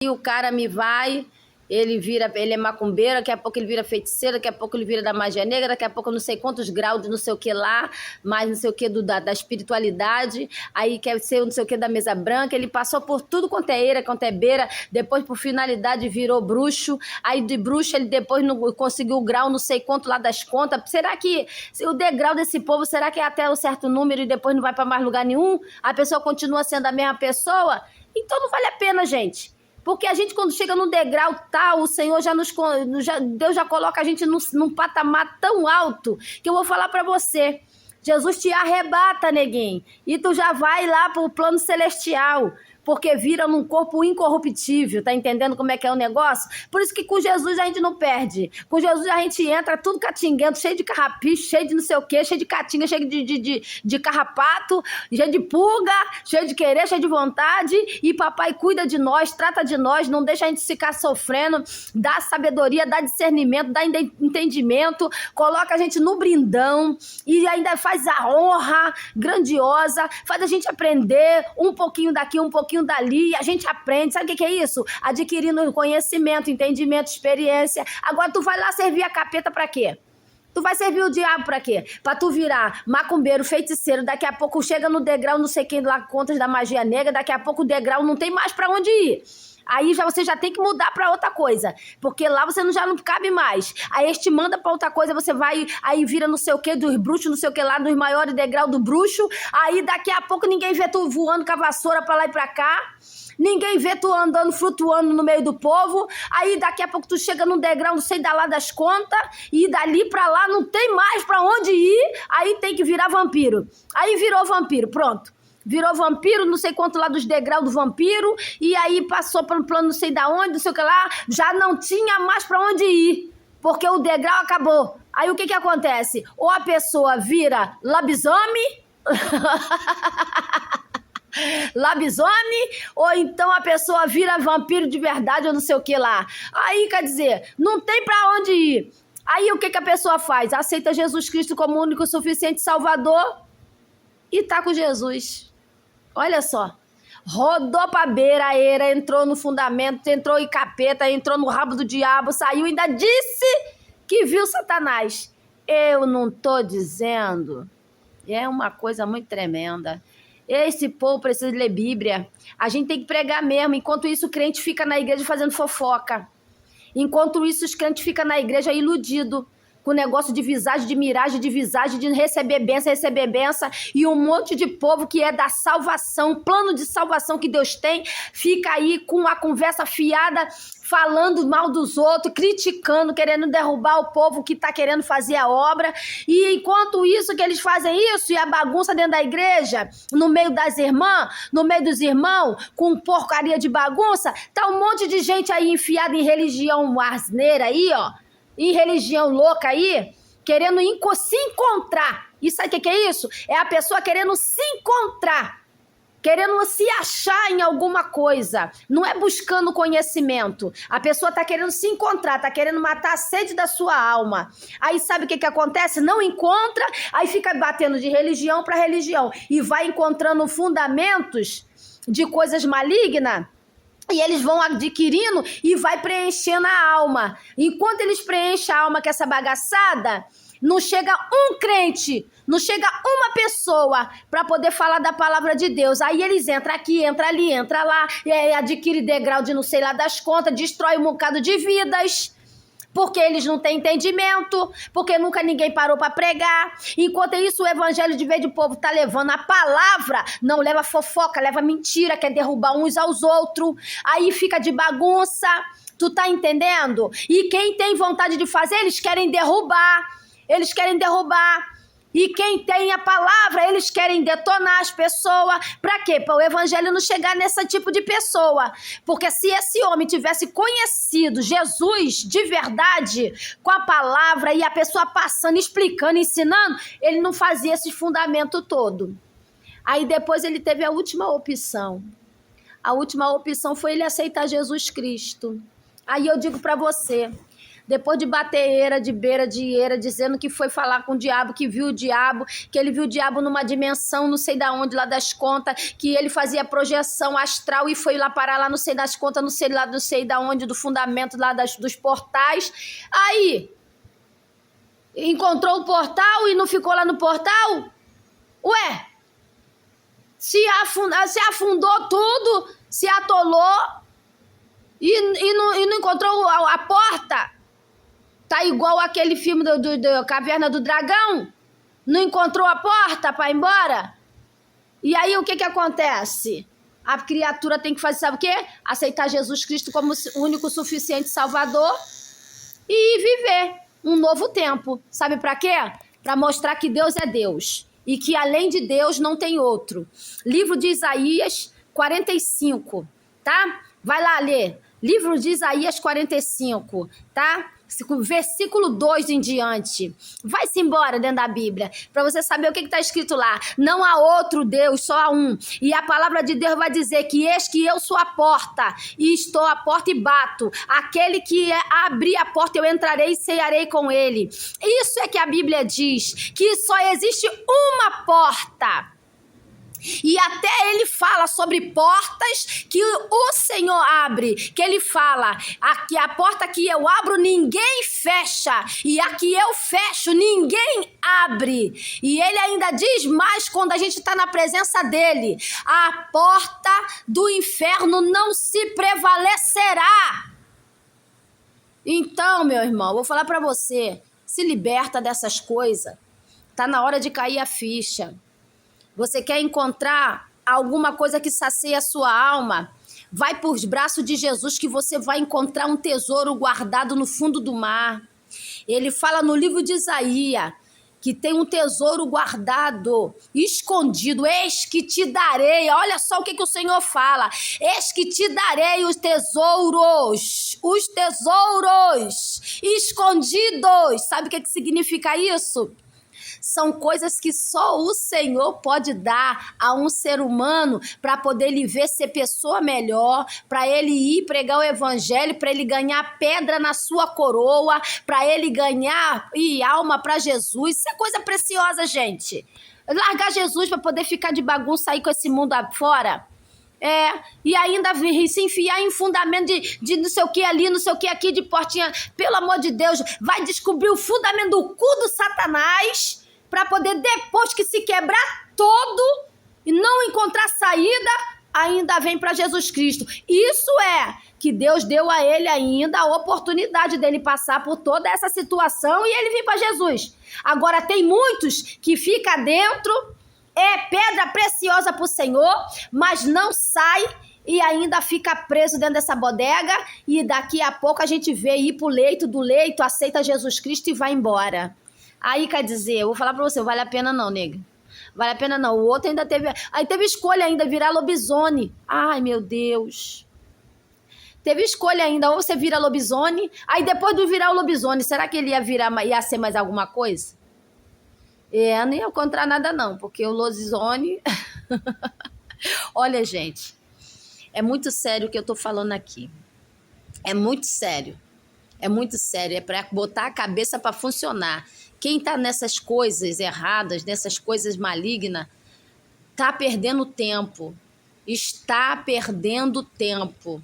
E o cara me vai, ele é macumbeiro, daqui a pouco ele vira feiticeiro, daqui a pouco ele vira da magia negra, daqui a pouco não sei quantos graus de não sei o que lá, mais não sei o que da espiritualidade, aí quer ser não sei o que da mesa branca, ele passou por tudo quanto é eira, quanto é beira, depois por finalidade virou bruxo, aí de bruxo ele depois não conseguiu o grau não sei quanto lá das contas. Será que o degrau desse povo, será que é até um certo número e depois não vai para mais lugar nenhum? A pessoa continua sendo a mesma pessoa? Então não vale a pena, gente. Porque a gente, quando chega num degrau tal, o Senhor Deus já coloca a gente num patamar tão alto, que eu vou falar para você. Jesus te arrebata, neguinho, e tu já vai lá pro plano celestial, porque vira num corpo incorruptível, tá entendendo como é que é o negócio? Por isso que com Jesus a gente não perde. Com Jesus a gente entra tudo catinguento, cheio de carrapicho, cheio de não sei o quê, cheio de catinga, cheio de carrapato, cheio de pulga, cheio de querer, cheio de vontade, e papai cuida de nós, trata de nós, não deixa a gente ficar sofrendo, dá sabedoria, dá discernimento, dá entendimento, coloca a gente no brindão, e ainda faz a honra grandiosa, faz a gente aprender um pouquinho daqui, um pouquinho dali, e a gente aprende. Sabe o que é isso? Adquirindo conhecimento, entendimento, experiência. Agora tu vai lá servir a capeta pra quê? Tu vai servir o diabo pra quê? Pra tu virar macumbeiro, feiticeiro, daqui a pouco chega no degrau não sei quem lá, contas da magia negra, daqui a pouco o degrau não tem mais pra onde ir. Aí você já tem que mudar pra outra coisa, porque lá você já não cabe mais. Aí eles te manda pra outra coisa, você vai, aí vira não sei o que, dos bruxos, não sei o que lá, dos maiores degraus do bruxo, aí daqui a pouco ninguém vê tu voando com a vassoura pra lá e pra cá, ninguém vê tu andando, flutuando no meio do povo, aí daqui a pouco tu chega num degrau, não sei da lá das contas, e dali pra lá não tem mais pra onde ir, aí tem que virar vampiro. Aí virou vampiro, pronto. Virou vampiro, não sei quanto lá dos degraus do vampiro, e aí passou para um plano não sei da onde, não sei o que lá, já não tinha mais para onde ir, porque o degrau acabou. Aí o que acontece? Ou a pessoa vira lobisomem, lobisomem, ou então a pessoa vira vampiro de verdade, ou não sei o que lá. Aí, quer dizer, não tem para onde ir. Aí o que a pessoa faz? Aceita Jesus Cristo como único e suficiente Salvador e tá com Jesus. Olha só, rodou pra beira, eira, entrou no fundamento, entrou em capeta, entrou no rabo do diabo, saiu e ainda disse que viu Satanás. Eu não tô dizendo. É uma coisa muito tremenda. Esse povo precisa ler Bíblia. A gente tem que pregar mesmo. Enquanto isso, o crente fica na igreja fazendo fofoca. Enquanto isso, os crentes ficam na igreja iludido, com negócio de visagem, de miragem, de visagem, de receber benção, e um monte de povo que é da salvação, plano de salvação que Deus tem, fica aí com a conversa fiada, falando mal dos outros, criticando, querendo derrubar o povo que está querendo fazer a obra, e enquanto isso que eles fazem isso, e a bagunça dentro da igreja, no meio das irmãs, no meio dos irmãos, com porcaria de bagunça, tá um monte de gente aí enfiada em religião asneira aí, ó, em religião louca aí, querendo se encontrar. E sabe o que é isso? É a pessoa querendo se encontrar, querendo se achar em alguma coisa. Não é buscando conhecimento. A pessoa está querendo se encontrar, está querendo matar a sede da sua alma. Aí sabe o que acontece? Não encontra, aí fica batendo de religião para religião. E vai encontrando fundamentos de coisas malignas. E eles vão adquirindo e vai preenchendo a alma. Enquanto eles preenchem a alma com essa bagaçada, não chega um crente, não chega uma pessoa para poder falar da palavra de Deus. Aí eles entram aqui, entram ali, entram lá, e aí adquire degrau de não sei lá das contas, destrói um bocado de vidas. Porque eles não têm entendimento, porque nunca ninguém parou para pregar. Enquanto isso, o evangelho de vez de povo tá levando a palavra, não leva fofoca, leva mentira, quer derrubar uns aos outros, aí fica de bagunça, tu tá entendendo? E quem tem vontade de fazer, eles querem derrubar. E quem tem a palavra, eles querem detonar as pessoas. Para quê? Para o evangelho não chegar nesse tipo de pessoa. Porque se esse homem tivesse conhecido Jesus de verdade, com a palavra, e a pessoa passando, explicando, ensinando, ele não fazia esse fundamento todo. Aí depois ele teve a última opção. A última opção foi ele aceitar Jesus Cristo. Aí eu digo para você, depois de bater eira, de beira, de eira, dizendo que foi falar com o diabo, que viu o diabo, que ele viu o diabo numa dimensão, não sei da onde, lá das contas, que ele fazia projeção astral e foi lá parar lá, não sei das contas, não sei lá, não sei da onde, do fundamento lá dos portais. Aí, encontrou o portal e não ficou lá no portal? Ué, se afundou tudo, se atolou e não encontrou a porta. Tá igual aquele filme do Caverna do Dragão. Não encontrou a porta para ir embora. E aí o que acontece? A criatura tem que fazer, sabe o quê? Aceitar Jesus Cristo como o único suficiente Salvador e viver um novo tempo. Sabe para quê? Para mostrar que Deus é Deus e que além de Deus não tem outro. Livro de Isaías 45, tá? Vai lá ler. Livro de Isaías 45, tá? Versículo 2 em diante. Vai-se embora dentro da Bíblia, para você saber o que está escrito lá. Não há outro Deus, só há um. E a palavra de Deus vai dizer que eis que eu sou a porta, e estou à porta e bato. Aquele que abrir a porta, eu entrarei e cearei com ele. Isso é que a Bíblia diz, que só existe uma porta. E até ele fala sobre portas que o Senhor abre, que ele fala, aqui a porta que eu abro ninguém fecha, e a que eu fecho ninguém abre. E ele ainda diz mais quando a gente está na presença dele: a porta do inferno não se prevalecerá. Então, meu irmão, vou falar para você, se liberta dessas coisas, tá na hora de cair a ficha. Você quer encontrar alguma coisa que sacie a sua alma? Vai por braços de Jesus que você vai encontrar um tesouro guardado no fundo do mar. Ele fala no livro de Isaías que tem um tesouro guardado, escondido. Eis que te darei. Olha só o que o Senhor fala. Eis que te darei os tesouros escondidos. Sabe o que significa isso? São coisas que só o Senhor pode dar a um ser humano para poder ele ver ser pessoa melhor, para ele ir pregar o evangelho, para ele ganhar pedra na sua coroa, para ele ganhar alma para Jesus. Isso é coisa preciosa, gente. Largar Jesus para poder ficar de bagunça aí com esse mundo afora. E ainda se enfiar em fundamento de não sei o que ali, não sei o que aqui, de portinha. Pelo amor de Deus, vai descobrir o fundamento do cu do Satanás, para poder, depois que se quebrar todo e não encontrar saída, ainda vem para Jesus Cristo. Isso é que Deus deu a ele ainda a oportunidade dele passar por toda essa situação e ele vir para Jesus. Agora tem muitos que ficam dentro, é pedra preciosa para o Senhor, mas não sai e ainda fica preso dentro dessa bodega, e daqui a pouco a gente vê ir pro leito, do leito, aceita Jesus Cristo e vai embora. Aí, quer dizer, eu vou falar pra você, vale a pena não, nega. Vale a pena não. O outro ainda teve... Aí teve escolha ainda, virar lobisomem. Ai, meu Deus. Teve escolha ainda, ou você vira lobisomem, aí depois de virar o lobisomem, será que ele ia ser mais alguma coisa? Não ia encontrar nada não, porque o lobisomem... Olha, gente, é muito sério o que eu tô falando aqui. É muito sério. É muito sério, é para botar a cabeça para funcionar. Quem está nessas coisas erradas, nessas coisas malignas, está perdendo tempo. Está perdendo tempo.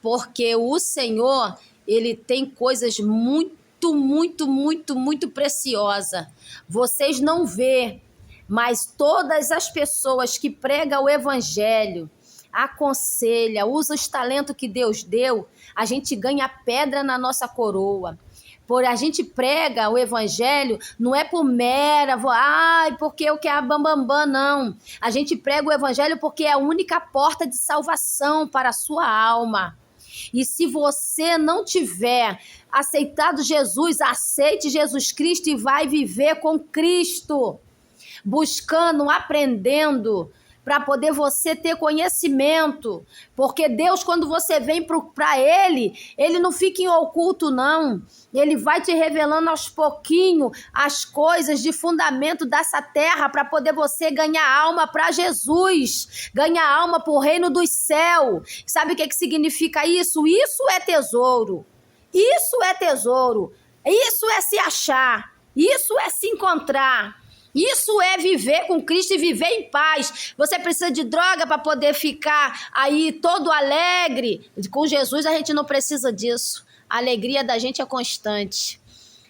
Porque o Senhor, ele tem coisas muito, muito, muito, muito preciosas. Vocês não vê, mas todas as pessoas que pregam o evangelho, aconselha, usa os talentos que Deus deu, a gente ganha pedra na nossa coroa. Por a gente prega o evangelho, não é por mera, porque eu quero bambambam, não. A gente prega o evangelho porque é a única porta de salvação para a sua alma. E se você não tiver aceitado Jesus, aceite Jesus Cristo e vai viver com Cristo, buscando, aprendendo, para poder você ter conhecimento, porque Deus, quando você vem para Ele não fica em oculto, não. Ele vai te revelando aos pouquinhos as coisas de fundamento dessa terra, para poder você ganhar alma para Jesus, ganhar alma para o reino dos céus. Sabe o que significa isso? Isso é tesouro. Isso é tesouro. Isso é se achar. Isso é se encontrar. Isso é viver com Cristo e viver em paz. Você precisa de droga para poder ficar aí todo alegre. Com Jesus a gente não precisa disso. A alegria da gente é constante.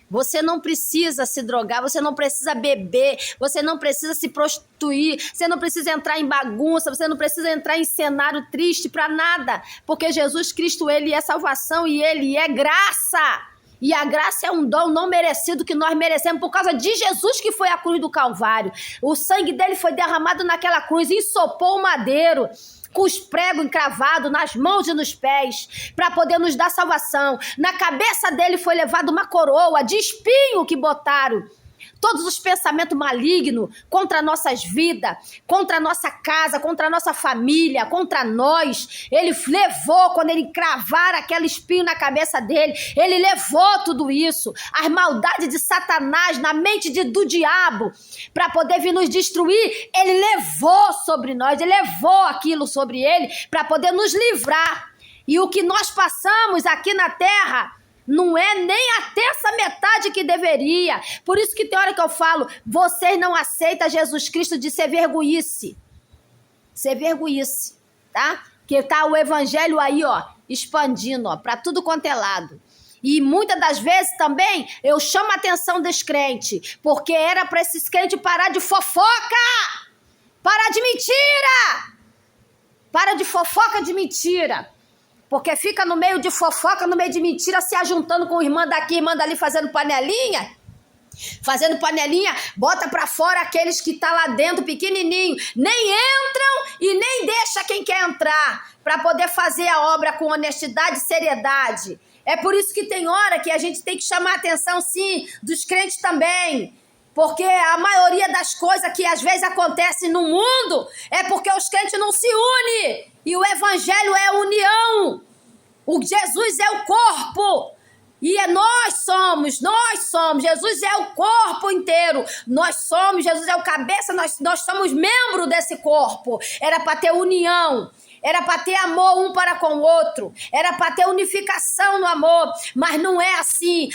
Você não precisa se drogar, você não precisa beber, você não precisa se prostituir, você não precisa entrar em bagunça, você não precisa entrar em cenário triste para nada, porque Jesus Cristo, ele é salvação e ele é graça. E a graça é um dom não merecido que nós merecemos por causa de Jesus que foi à cruz do Calvário. O sangue dele foi derramado naquela cruz, ensopou o madeiro, com os pregos encravados nas mãos e nos pés, para poder nos dar salvação. Na cabeça dele foi levada uma coroa de espinho que botaram. Todos os pensamentos malignos contra nossas vidas, contra a nossa casa, contra a nossa família, contra nós, ele levou, quando ele cravar aquele espinho na cabeça dele, ele levou tudo isso, as maldades de Satanás na mente do diabo, para poder vir nos destruir, ele levou sobre nós, ele levou aquilo sobre ele, para poder nos livrar. E o que nós passamos aqui na terra, não é nem até essa metade que deveria. Por isso que tem hora que eu falo, vocês não aceitam Jesus Cristo de ser vergonhice. Ser vergonhice, tá? Que tá o evangelho aí, ó, expandindo, ó, para tudo quanto é lado. E muitas das vezes também eu chamo a atenção dos crentes, porque era para esses crentes parar de fofoca, parar de mentira, para de fofoca de mentira. Porque fica no meio de fofoca, no meio de mentira, se ajuntando com irmã daqui, irmã dali, fazendo panelinha. Fazendo panelinha, bota pra fora aqueles que tá lá dentro, pequenininho. Nem entram e nem deixa quem quer entrar, para poder fazer a obra com honestidade e seriedade. É por isso que tem hora que a gente tem que chamar a atenção, sim, dos crentes também. Porque a maioria das coisas que às vezes acontecem no mundo é porque os crentes não se unem. E o evangelho é a união. O Jesus é o corpo. E nós somos. Jesus é o corpo inteiro. Jesus é o cabeça, nós somos membro desse corpo. Era para ter união. Era para ter amor um para com o outro. Era para ter unificação no amor. Mas não é assim.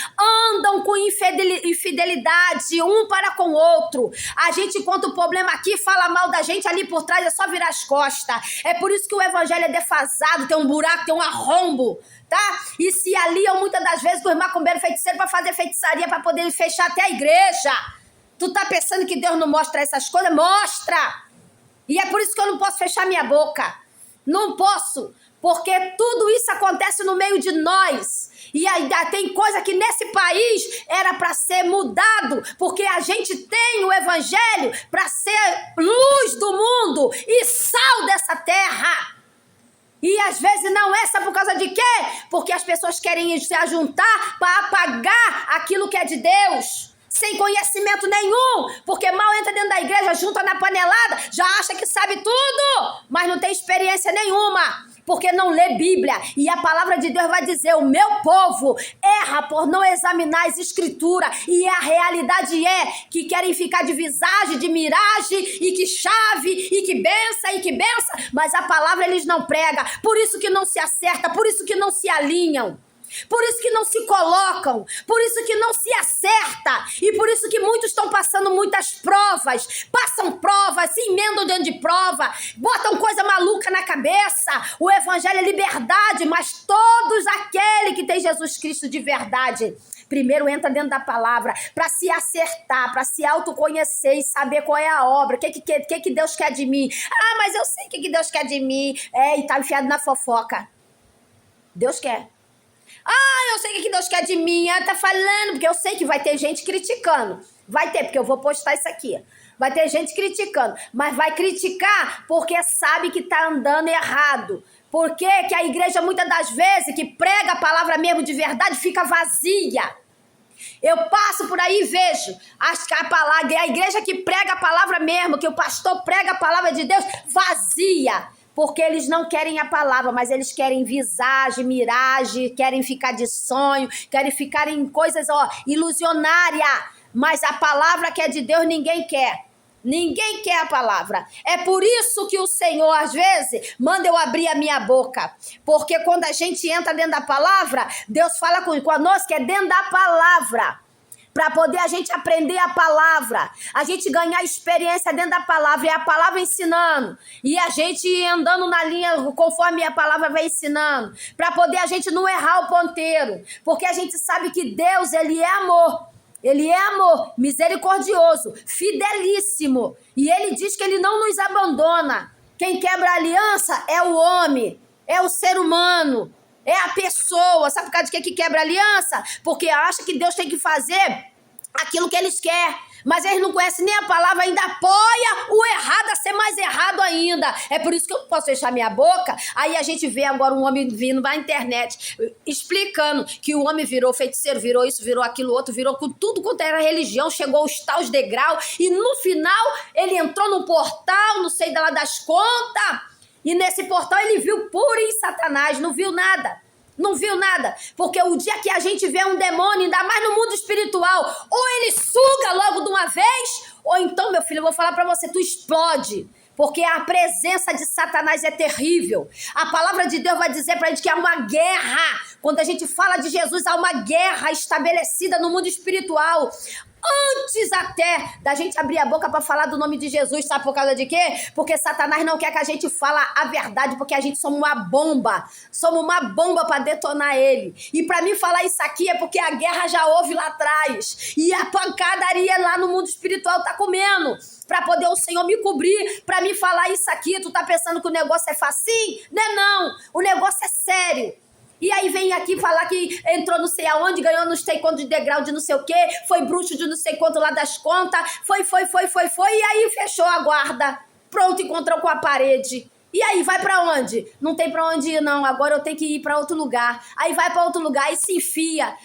Andam com infidelidade um para com o outro. A gente conta o problema aqui, fala mal da gente ali por trás, é só virar as costas. É por isso que o evangelho é defasado, tem um buraco, tem um arrombo, tá? E se aliam muitas das vezes com os macumbeiros feiticeiros para fazer feitiçaria, para poder fechar até a igreja. Tu tá pensando que Deus não mostra essas coisas? Mostra! E é por isso que eu não posso fechar minha boca. Não posso, porque tudo isso acontece no meio de nós. E ainda tem coisa que nesse país era para ser mudado, porque a gente tem o evangelho para ser luz do mundo e sal dessa terra. E às vezes não é, sabe por causa de quê? Porque as pessoas querem se ajuntar para apagar aquilo que é de Deus. Sem conhecimento nenhum, porque mal entra dentro da igreja, junta na panelada, já acha que sabe tudo, mas não tem experiência nenhuma, porque não lê Bíblia. E a palavra de Deus vai dizer, o meu povo erra por não examinar as escrituras, e a realidade é que querem ficar de visagem, de miragem, e que chave, e que bença, mas a palavra eles não pregam, por isso que não se acerta, por isso que não se alinham. Por isso que não se colocam, por isso que não se acerta, e por isso que muitos estão passando muitas provas, passam provas, se emendam diante de prova, botam coisa maluca na cabeça. O evangelho é liberdade, mas todos aquele que tem Jesus Cristo de verdade, primeiro entra dentro da palavra, para se acertar, para se autoconhecer e saber qual é a obra, o que Deus quer de mim. Ah, mas eu sei o que Deus quer de mim. E tá enfiado na fofoca. Deus quer. Ah, eu sei o que Deus quer de mim. Tá falando, porque eu sei que vai ter gente criticando. Vai ter, porque eu vou postar isso aqui. Vai ter gente criticando, mas vai criticar porque sabe que tá andando errado. Porque que a igreja, muitas das vezes, que prega a palavra mesmo de verdade, fica vazia. Eu passo por aí e vejo a igreja que prega a palavra mesmo, que o pastor prega a palavra de Deus, vazia. Porque eles não querem a palavra, mas eles querem visagem, miragem, querem ficar de sonho, querem ficar em coisas ilusionárias. Mas a palavra que é de Deus ninguém quer. Ninguém quer a palavra. É por isso que o Senhor, às vezes, manda eu abrir a minha boca. Porque quando a gente entra dentro da palavra, Deus fala conosco que é dentro da palavra. Para poder a gente aprender a palavra, a gente ganhar experiência dentro da palavra, e a palavra ensinando, e a gente andando na linha conforme a palavra vai ensinando, para poder a gente não errar o ponteiro, porque a gente sabe que Deus, Ele é amor. Ele é amor, misericordioso, fidelíssimo, e Ele diz que Ele não nos abandona. Quem quebra a aliança é o homem, é o ser humano, é a pessoa. Sabe por causa de que quebra aliança? Porque acha que Deus tem que fazer aquilo que eles querem. Mas eles não conhecem nem a palavra, ainda apoia o errado a ser mais errado ainda. É por isso que eu não posso fechar minha boca. Aí a gente vê agora um homem vindo na internet explicando que o homem virou feiticeiro, virou isso, virou aquilo outro, virou com tudo quanto era religião, chegou aos tais degraus e no final ele entrou num portal, não sei lá das contas, e nesse portal ele viu puro em Satanás, não viu nada. Não viu nada, porque o dia que a gente vê um demônio, ainda mais no mundo espiritual, ou ele suga logo de uma vez, ou então, meu filho, eu vou falar pra você, tu explode, porque a presença de Satanás é terrível. A palavra de Deus vai dizer pra gente que há uma guerra. Quando a gente fala de Jesus, há uma guerra estabelecida no mundo espiritual. Antes até da gente abrir a boca para falar do nome de Jesus, sabe por causa de quê? Porque Satanás não quer que a gente fale a verdade, porque a gente somos uma bomba para detonar ele. E para mim falar isso aqui é porque a guerra já houve lá atrás, e a pancadaria lá no mundo espiritual tá comendo, para poder o Senhor me cobrir, para me falar isso aqui. Tu tá pensando que o negócio é facinho? Não, o negócio é sério. E aí vem aqui falar que entrou não sei aonde, ganhou não sei quanto de degrau de não sei o quê, foi bruxo de não sei quanto lá das contas, foi, e aí fechou a guarda, pronto, encontrou com a parede. E aí, vai pra onde? Não tem pra onde ir, não, agora eu tenho que ir pra outro lugar. Aí vai pra outro lugar, aí se enfia,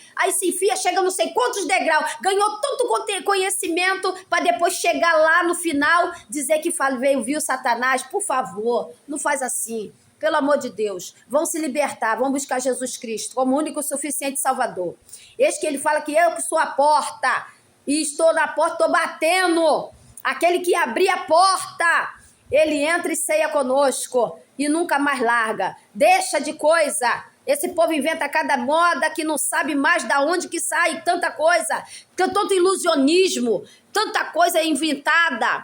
chega não sei quantos degraus, ganhou tanto conhecimento pra depois chegar lá no final, dizer que viu Satanás. Por favor, não faz assim. Pelo amor de Deus, vão se libertar, vão buscar Jesus Cristo como único e suficiente Salvador. Eis que ele fala que eu que sou a porta, e estou na porta, estou batendo. Aquele que abrir a porta, ele entra e ceia conosco e nunca mais larga. Deixa de coisa. Esse povo inventa cada moda que não sabe mais da onde que sai tanta coisa, tanto ilusionismo, tanta coisa inventada.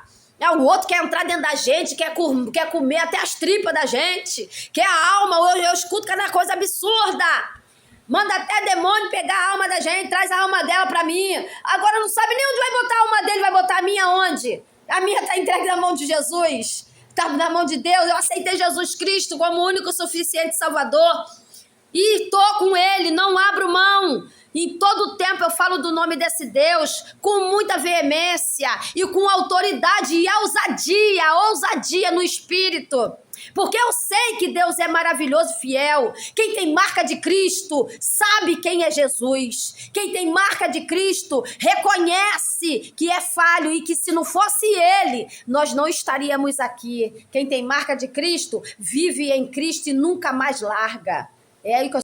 O outro quer entrar dentro da gente, quer comer até as tripas da gente, quer a alma. Eu escuto cada coisa absurda. Manda até demônio pegar a alma da gente, traz a alma dela pra mim. Agora não sabe nem onde vai botar a alma dele, vai botar a minha onde? A minha tá entregue na mão de Jesus, tá na mão de Deus. Eu aceitei Jesus Cristo como o único suficiente Salvador e tô com ele, não abro mão. Em todo tempo eu falo do nome desse Deus com muita veemência e com autoridade e ousadia no espírito. Porque eu sei que Deus é maravilhoso e fiel. Quem tem marca de Cristo sabe quem é Jesus. Quem tem marca de Cristo reconhece que é falho e que se não fosse Ele, nós não estaríamos aqui. Quem tem marca de Cristo vive em Cristo e nunca mais larga. É aí que eu